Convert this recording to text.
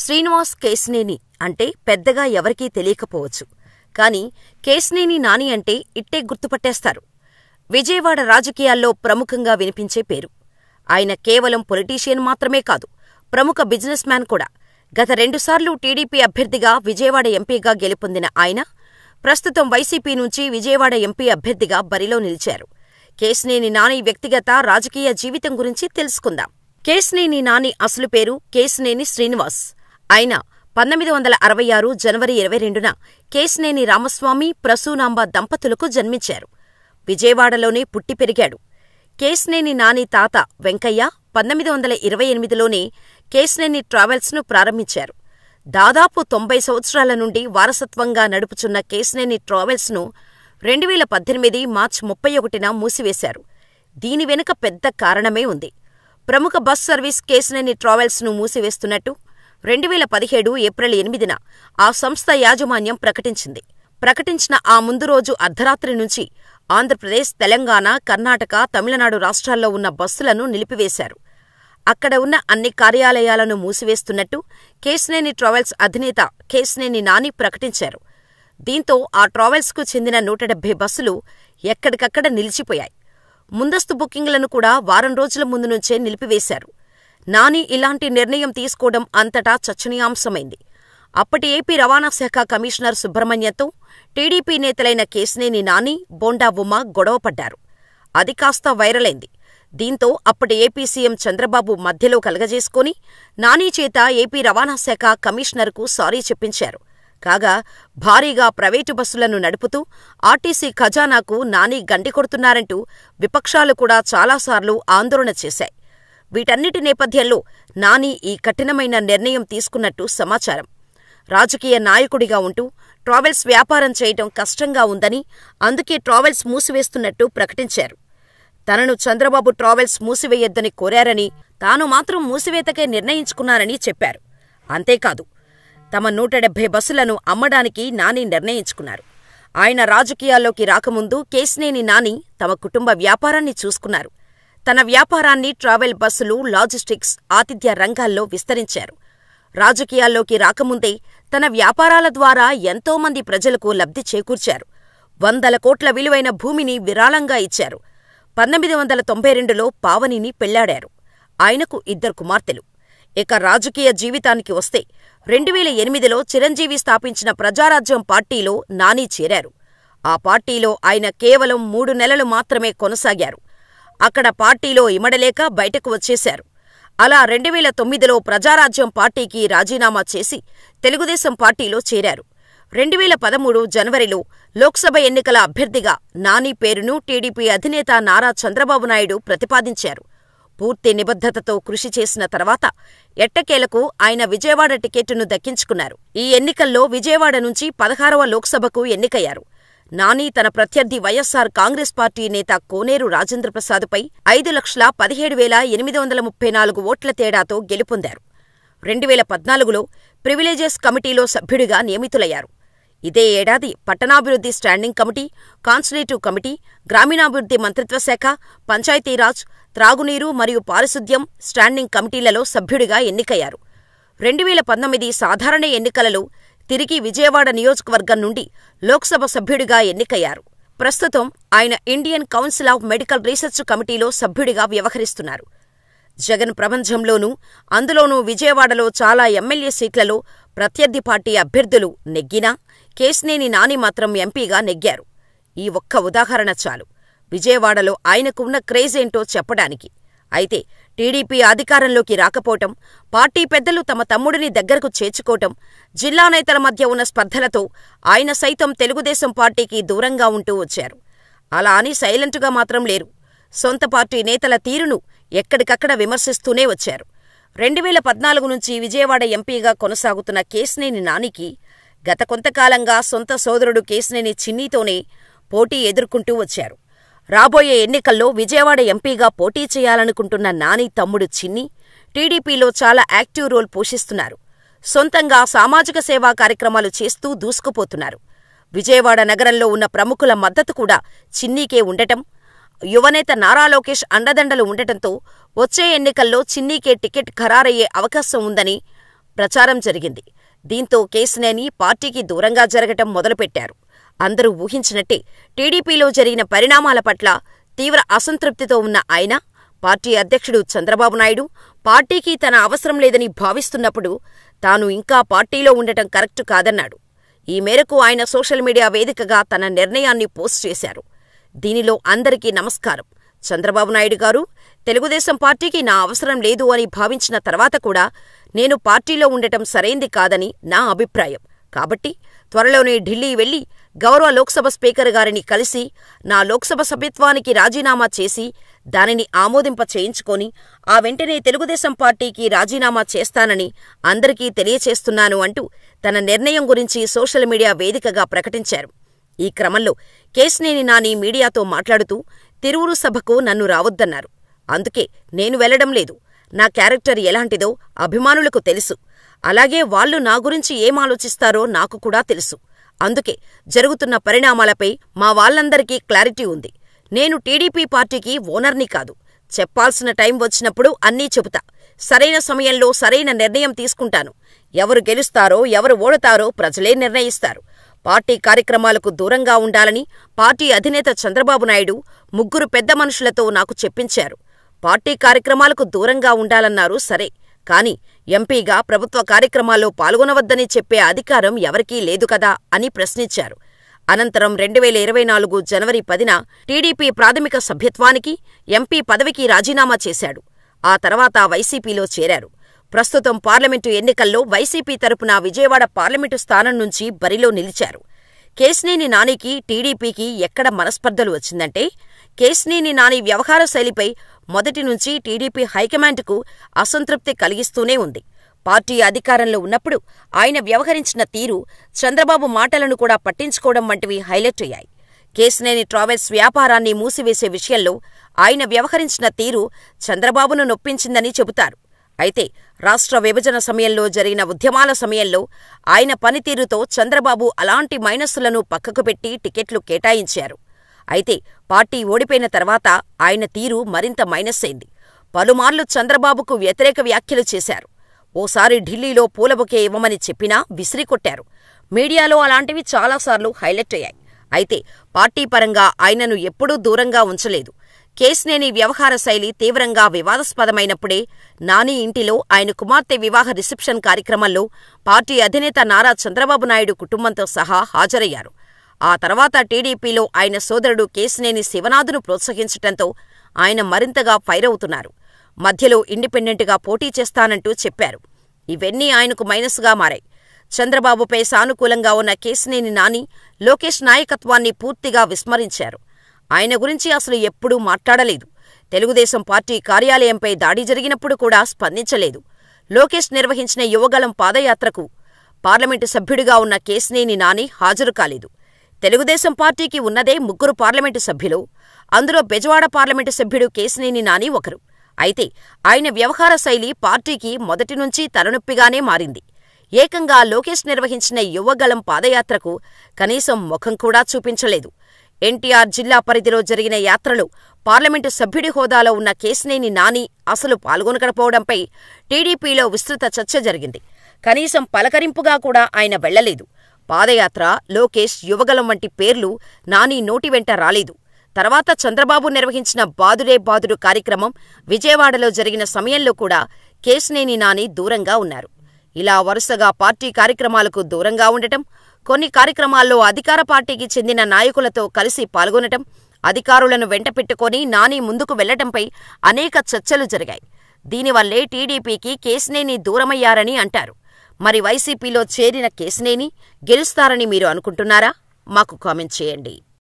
శ్రీనివాస్ కేశినేని అంటే పెద్దగా ఎవరికీ తెలియకపోవచ్చు. కాని కేశినేని నాని అంటే ఇట్టే గుర్తుపట్టేస్తారు. విజయవాడ రాజకీయాల్లో ప్రముఖంగా వినిపించే పేరు. ఆయన కేవలం పొలిటీషియన్ మాత్రమే కాదు, ప్రముఖ బిజినెస్ మ్యాన్ కూడా. గత 2 సార్లు టీడీపీ అభ్యర్థిగా విజయవాడ ఎంపీగా గెలుపొందిన ఆయన ప్రస్తుతం వైసీపీ నుంచి విజయవాడ ఎంపీ అభ్యర్థిగా బరిలో నిలిచారు. కేశినేని నాని వ్యక్తిగత, రాజకీయ జీవితం గురించి తెలుసుకుందాం. కేశినేని నాని అసలు పేరు కేశినేని శ్రీనివాస్. ఆయన 1966 జనవరి 22న కేశినేని రామస్వామి, ప్రసూనాంబ దంపతులకు జన్మించారు. విజయవాడలోనే పుట్టి పెరిగాడు. కేశినేని నాని తాత వెంకయ్య 1928లోనే కేశినేని ట్రావెల్స్ను ప్రారంభించారు. దాదాపు 90 సంవత్సరాల నుండి వారసత్వంగా నడుపుచున్న కేశినేని ట్రావెల్స్ను 2018 మార్చి 31న మూసివేశారు. దీని వెనుక పెద్ద కారణమే ఉంది. ప్రముఖ బస్ సర్వీస్ కేశినేని ట్రావెల్స్ను మూసివేస్తున్నట్టు 2017 ఏప్రిల్ 8న ఆ సంస్థ యాజమాన్యం ప్రకటించింది. ప్రకటించిన ఆ ముందు రోజు అర్ధరాత్రి నుంచి ఆంధ్రప్రదేశ్, తెలంగాణ, కర్ణాటక, తమిళనాడు రాష్ట్రాల్లో ఉన్న బస్సులను నిలిపివేశారు. అక్కడ ఉన్న అన్ని కార్యాలయాలను మూసివేస్తున్నట్టు కేశినేని ట్రావెల్స్ అధినేత కేశినేని నాని ప్రకటించారు. దీంతో ఆ ట్రావెల్స్కు చెందిన 170 బస్సులు ఎక్కడికక్కడ నిలిచిపోయాయి. ముందస్తు బుకింగ్లను కూడా వారం రోజుల ముందు నుంచే నిలిపివేశారు. నాని ఇలాంటి నిర్ణయం తీసుకోవడం అంతటా చర్చనీయాంశమైంది. అప్పటి ఏపీ రవాణా శాఖ కమిషనర్ సుబ్రహ్మణ్యంతో టీడీపీ నేతలైన కేశినేని నాని, బోండా ఉమ గొడవపడ్డారు. అది కాస్త వైరలైంది. దీంతో అప్పటి ఏపీ సీఎం చంద్రబాబు మధ్యలో కలగజేసుకుని నాని చేత ఏపీ రవాణా శాఖ కమిషనర్కు సారీ చెప్పించారు. కాగా భారీగా ప్రైవేటు బస్సులను నడుపుతూ ఆర్టీసీ ఖజానాకు నాని గండి కొడుతున్నారంటూ విపక్షాలు కూడా చాలాసార్లు ఆందోళన చేశాయి. వీటన్నిటి నేపథ్యంలో నాని ఈ కఠినమైన నిర్ణయం తీసుకున్నట్టు సమాచారం. రాజకీయ నాయకుడిగా ఉంటూ ట్రావెల్స్ వ్యాపారం చేయటం కష్టంగా ఉందని, అందుకే ట్రావెల్స్ మూసివేస్తున్నట్టు ప్రకటించారు. తనను చంద్రబాబు ట్రావెల్స్ మూసివేయొద్దని కోరారని, తాను మాత్రం మూసివేతకే నిర్ణయించుకున్నానని చెప్పారు. అంతేకాదు, తమ 170 బస్సులను అమ్మడానికి నాని నిర్ణయించుకున్నారు. ఆయన రాజకీయాల్లోకి రాకముందు కేశినేని నాని తమ కుటుంబ వ్యాపారాన్ని చూసుకున్నారు. తన వ్యాపారాన్ని ట్రావెల్ బస్సులు, లాజిస్టిక్స్, ఆతిథ్య రంగాల్లో విస్తరించారు. రాజకీయాల్లోకి రాకముందే తన వ్యాపారాల ద్వారా ఎంతోమంది ప్రజలకు లబ్ధి చేకూర్చారు. 100 కోట్ల విలువైన భూమిని విరాళంగా ఇచ్చారు. 1992లో పావనిని పెళ్లాడారు. ఆయనకు 2 కుమార్తెలు. ఇక రాజకీయ జీవితానికి వస్తే 2008లో చిరంజీవి స్థాపించిన ప్రజారాజ్యం పార్టీలో నాని చేరారు. ఆ పార్టీలో ఆయన కేవలం 3 నెలలు మాత్రమే కొనసాగారు. అక్కడ పార్టీలో ఇమడలేక బయటకు వచ్చేశారు. అలా 2009లో ప్రజారాజ్యం పార్టీకి రాజీనామా చేసి తెలుగుదేశం పార్టీలో చేరారు. 2013 జనవరిలో లోక్సభ ఎన్నికల అభ్యర్థిగా నాని పేరును టీడీపీ అధినేత నారా చంద్రబాబు నాయుడు ప్రతిపాదించారు. పూర్తి నిబద్ధతతో కృషి చేసిన తర్వాత ఎట్టకేలకు ఆయన విజయవాడ టికెట్టును దక్కించుకున్నారు. ఈ ఎన్నికల్లో విజయవాడ నుంచి 16వ లోక్సభకు ఎన్నికయ్యారు. నాని తన ప్రత్యర్థి వైఎస్సార్ కాంగ్రెస్ పార్టీ నేత కోనేరు రాజేంద్రప్రసాద్పై 5,17,834 ఓట్ల తేడాతో గెలుపొందారు. 2014లో ప్రివిలేజెస్ కమిటీలో సభ్యుడిగా నియమితులయ్యారు. ఇదే ఏడాది పట్టణాభివృద్ధి స్టాండింగ్ కమిటీ, కాన్సులేటివ్ కమిటీ, గ్రామీణాభివృద్ధి మంత్రిత్వశాఖ, పంచాయతీరాజ్, త్రాగునీరు మరియు పారిశుద్ధ్యం స్టాండింగ్ కమిటీలలో సభ్యుడిగా ఎన్నికయ్యారు. 2019 సాధారణ ఎన్నికలలో తిరిగి విజయవాడ నియోజకవర్గం నుండి లోక్సభ సభ్యుడిగా ఎన్నికయ్యారు. ప్రస్తుతం ఆయన Indian council of medical research కమిటీలో సభ్యుడిగా వ్యవహరిస్తున్నారు. జగన్ ప్రపంచంలోనూ, అందులోనూ విజయవాడలో చాలా ఎమ్మెల్యే సీట్లలో ప్రత్యర్థి పార్టీ అభ్యర్థులు నెగ్గినా కేశినేని నాని మాత్రం ఎంపీగా నెగ్గారు. ఈ ఒక్క ఉదాహరణ చాలు విజయవాడలో ఆయనకు ఉన్న క్రేజేంటో చెప్పడానికి. అయితే టీడీపీ అధికారంలోకి రాకపోవటం, పార్టీ పెద్దలు తమ తమ్ముడిని దగ్గరకు చేర్చుకోవటం, జిల్లా నేతల మధ్య ఉన్న స్పర్ధలతో ఆయన సైతం తెలుగుదేశం పార్టీకి దూరంగా ఉంటూ వచ్చారు. అలా అని సైలెంటుగా మాత్రం లేరు. సొంత పార్టీ నేతల తీరును ఎక్కడికక్కడ విమర్శిస్తూనే వచ్చారు. 2014 నుంచి విజయవాడ ఎంపీగా కొనసాగుతున్న కేశినేని నానికి గత కొంతకాలంగా సొంత సోదరుడు కేశినేని చిన్నీతోనే పోటీ ఎదుర్కొంటూ వచ్చారు. రాబోయే ఎన్నికల్లో విజయవాడ ఎంపీగా పోటీ చేయాలనుకుంటున్న నాని తమ్ముడు చిన్ని టీడీపీలో చాలా యాక్టివ్ రోల్ పోషిస్తున్నారు. సొంతంగా సామాజిక సేవా కార్యక్రమాలు చేస్తూ దూసుకుపోతున్నారు. విజయవాడ నగరంలో ఉన్న ప్రముఖుల మద్దతు కూడా చిన్నీకే ఉండటం, యువనేత నారా లోకేష్ అండదండలు ఉండటంతో వచ్చే ఎన్నికల్లో చిన్నీకే టికెట్ ఖరారయ్యే అవకాశం ఉందని ప్రచారం జరిగింది. దీంతో కేశినేని పార్టీకి దూరంగా జరగటం మొదలుపెట్టారు. అందరూ ఊహించినట్టే టీడీపీలో జరిగిన పరిణామాల పట్ల తీవ్ర అసంతృప్తితో ఉన్న ఆయన, పార్టీ అధ్యక్షుడు చంద్రబాబు నాయుడు పార్టీకి తన అవసరం లేదని భావిస్తున్నప్పుడు తాను ఇంకా పార్టీలో ఉండటం కరెక్టు కాదన్నాడు. ఈ మేరకు ఆయన సోషల్ మీడియా వేదికగా తన నిర్ణయాన్ని పోస్ట్ చేశారు. దీనిలో అందరికీ నమస్కారం. చంద్రబాబు నాయుడు గారు, తెలుగుదేశం పార్టీకి నా అవసరం లేదు అని భావించిన తర్వాత కూడా నేను పార్టీలో ఉండటం సరైంది కాదని నా అభిప్రాయం. కాబట్టి త్వరలోనే ఢిల్లీ వెళ్లి గౌరవ లోక్సభ స్పీకర్ గారిని కలిసి నా లోక్సభ సభ్యత్వానికి రాజీనామా చేసి దానిని ఆమోదింప చేయించుకొని ఆ వెంటనే తెలుగుదేశం పార్టీకి రాజీనామా చేస్తానని అందరికీ తెలియచేస్తున్నాను అంటూ తన నిర్ణయం గురించి సోషల్ మీడియా వేదికగా ప్రకటించారు. ఈ క్రమంలో కేశినేని నాని మీడియాతో మాట్లాడుతూ తిరువురు సభకు నన్ను రావద్దన్నారు. అందుకే నేను వెళ్లడం లేదు. నా క్యారెక్టర్ ఎలాంటిదో అభిమానులకు తెలుసు. అలాగే వాళ్లు నా గురించి ఏం ఆలోచిస్తారో నాకు కూడా తెలుసు. అందుకే జరుగుతున్న పరిణామాలపై మా వాళ్లందరికీ క్లారిటీ ఉంది. నేను టీడీపీ పార్టీకి ఓనర్ని కాదు. చెప్పాల్సిన టైం వచ్చినప్పుడు అన్నీ చెబుతా. సరైన సమయంలో సరైన నిర్ణయం తీసుకుంటాను. ఎవరు గెలుస్తారో ఎవరు ఓడతారో ప్రజలే నిర్ణయిస్తారు. పార్టీ కార్యక్రమాలకు దూరంగా ఉండాలని పార్టీ అధినేత చంద్రబాబు నాయుడు 3 పెద్ద మనుషులతో నాకు చెప్పించారు. పార్టీ కార్యక్రమాలకు దూరంగా ఉండాలన్నారు. సరే, కాని ఎంపీగా ప్రభుత్వ కార్యక్రమాల్లో పాల్గొనవద్దని చెప్పే అధికారం ఎవరికీ లేదు కదా అని ప్రశ్నించారు. అనంతరం 2024 జనవరి 10న టీడీపీ ప్రాథమిక సభ్యత్వానికి, ఎంపీ పదవికి రాజీనామా చేశాడు. ఆ తర్వాత వైసీపీలో చేరారు. ప్రస్తుతం పార్లమెంటు ఎన్నికల్లో వైసీపీ తరపున విజయవాడ పార్లమెంటు స్థానం నుంచి బరిలో నిలిచారు. కేశినేని నానికి టీడీపీకి ఎక్కడ మనస్పర్ధలు వచ్చిందంటే, కేశినేని నాని వ్యవహార శైలిపై మొదటి నుంచి టీడీపీ హైకమాండ్కు అసంతృప్తి కలిగిస్తూనే ఉంది. పార్టీ అధికారంలో ఉన్నప్పుడు ఆయన వ్యవహరించిన తీరు, చంద్రబాబు మాటలను కూడా పట్టించుకోవడం వంటివి హైలైట్ అయ్యాయి. కేశినేని ట్రావెల్స్ వ్యాపారాన్ని మూసివేసే విషయంలో ఆయన వ్యవహరించిన తీరు చంద్రబాబును నొప్పించిందని చెబుతారు. అయితే రాష్ట్ర విభజన సమయంలో జరిగిన ఉద్యమాల సమయంలో ఆయన పనితీరుతో చంద్రబాబు అలాంటి మైనస్సులను పక్కకు పెట్టి టికెట్లు కేటాయించారు. అయితే పార్టీ ఓడిపోయిన తర్వాత ఆయన తీరు మరింత మైనస్ అయింది. పలుమార్లు చంద్రబాబుకు వ్యతిరేక వ్యాఖ్యలు చేశారు. ఓసారి ఢిల్లీలో పూలబొకే ఇవ్వమని చెప్పినా విసిరికొట్టారు. మీడియాలో అలాంటివి చాలాసార్లు హైలైట్ అయ్యాయి. అయితే పార్టీ పరంగా ఆయనను ఎప్పుడూ దూరంగా ఉంచలేదు. కేశినేని వ్యవహార శైలి తీవ్రంగా వివాదాస్పదమైనప్పుడే నాని ఇంటిలో ఆయన కుమార్తె వివాహ రిసెప్షన్ కార్యక్రమంలో పార్టీ అధినేత నారా చంద్రబాబు నాయుడు కుటుంబంతో సహా హాజరయ్యారు. ఆ తర్వాత టీడీపీలో ఆయన సోదరుడు కేశినేని శివనాథ్ను ప్రోత్సహించటంతో ఆయన మరింతగా ఫైర్ అవుతున్నారు. మధ్యలో ఇండిపెండెంట్గా పోటీ చేస్తానంటూ చెప్పారు. ఇవన్నీ ఆయనకు మైనస్గా మారాయి. చంద్రబాబుపై సానుకూలంగా ఉన్న కేశినేని నాని లోకేష్ నాయకత్వాన్ని పూర్తిగా విస్మరించారు. ఆయన గురించి అసలు ఎప్పుడూ మాట్లాడలేదు. తెలుగుదేశం పార్టీ కార్యాలయంపై దాడి జరిగినప్పుడు కూడా స్పందించలేదు. లోకేష్ నిర్వహించిన యువగళం పాదయాత్రకు పార్లమెంటు సభ్యుడిగా ఉన్న కేశినేని నాని హాజరు కాలేదు. తెలుగుదేశం పార్టీకి ఉన్నదే 3 పార్లమెంటు సభ్యులు. అందులో బెజవాడ పార్లమెంటు సభ్యుడు కేశినేని నాని ఒకరు. అయితే ఆయన వ్యవహార శైలి పార్టీకి మొదటి నుంచి తలనొప్పిగానే మారింది. ఏకంగా లోకేష్ నిర్వహించిన యువగళం పాదయాత్రకు కనీసం ముఖం కూడా చూపించలేదు. ఎన్టీఆర్ జిల్లా పరిధిలో జరిగిన యాత్రలో పార్లమెంటు సభ్యుడి హోదాలో ఉన్న కేశినేని నాని అసలు పాల్గొనకపోవడంపై టీడీపీలో విస్తృత చర్చ జరిగింది. కనీసం పలకరింపుగా కూడా ఆయన వెళ్లలేదు. పాదయాత్ర, లోకేష్, యువగళం వంటి పేర్లు నాని నోటి వెంట రాలేదు. తర్వాత చంద్రబాబు నిర్వహించిన బాదుడే బాదుడు కార్యక్రమం విజయవాడలో జరిగిన సమయంలో కూడా కేశినేని నాని దూరంగా ఉన్నారు. ఇలా వరుసగా పార్టీ కార్యక్రమాలకు దూరంగా ఉండటం, కొన్ని కార్యక్రమాల్లో అధికార పార్టీకి చెందిన నాయకులతో కలిసి పాల్గొనటం, అధికారులను వెంటపెట్టుకుని నాని ముందుకు వెళ్లటంపై అనేక చర్చలు జరిగాయి. దీనివల్లే టీడీపీకి కేశినేని దూరమయ్యారని అంటారు. మరి వైసీపీలో చేరిన కేశినేని గెలుస్తారని మీరు అనుకుంటున్నారా? మాకు కామెంట్ చేయండి.